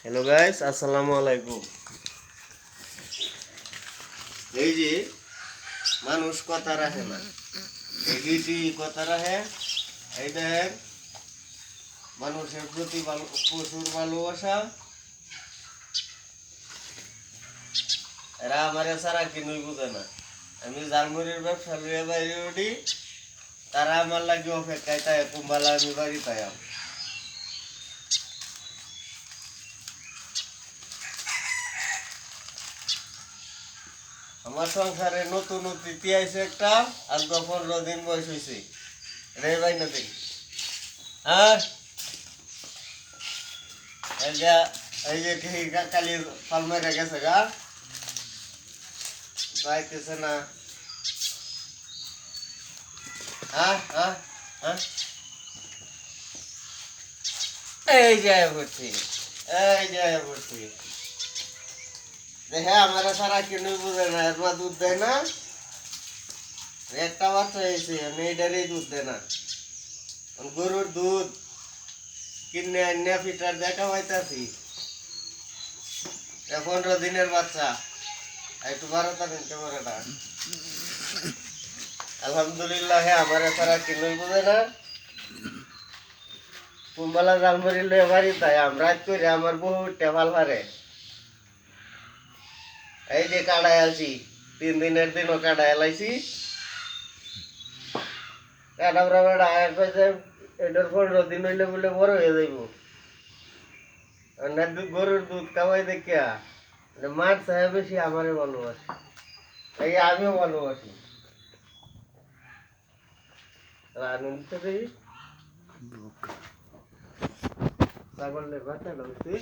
Hello guys, আসসালামু আলাইকুম। এই যে মানুষ কথা রাখে না, এই গীতি কথা রাখে। এই দেখেন, মানুষের প্রতি প্রচুর ভালোবাসা। এরা আমার ছাড়া কিনুই বুঝে না। আমি জালমুড়ির ব্যবসা লইয়া বাইরে উঠি, তারা আমার লাগে অপেক্ষায় তাই কুম্বালা আমি বাড়ি পাইয়াম। আমার সংসারে নতুন অতিথি আইছে একটা, আজ 15 দিন বয়স হয়েছে। রে ভাই নাকি? হ্যাঁ, এই যে কালি ফল মেরে গেছে গা, পাইতেছে না। হ্যাঁ হ্যাঁ হ্যাঁ, এই যে বলছি, এই যে বলছি, দেখে আমার সারা কিনে বুঝে না, এর মা দুধ দেয় না। একটা বাচ্চা হয়েছে, এইটারই দুধ দেয় না। গরুর দুধ কিনে আনিয়া ফিটার দেখা পাইতাছি। 15 দিনের বাচ্চা, একটু 12 দিন ক্যামেরাটা। আলহামদুলিল্লাহ, আমার সারা কিনে বুঝে না। কুম্বালা জালমুড়ি লয়ে বাড়ি তাই আমরা করে আমার বহু টেবাল হারে। এই যে কাটায় আছি, 3 দিনের দিনও কাটায় এলাইছি। কাটাবরা বেড়া কইছে এটার 15 দিন হইলে বলে বড় হয়ে যাইব। না গরুর দুধ খাওয়াই দেখিয়া মার সাহেব বেশি আমারে ভালোবাসে, এই আমিও ভালোবাসি। আনন্দ দেই ছাগলের বাচ্চা ঢুকছি।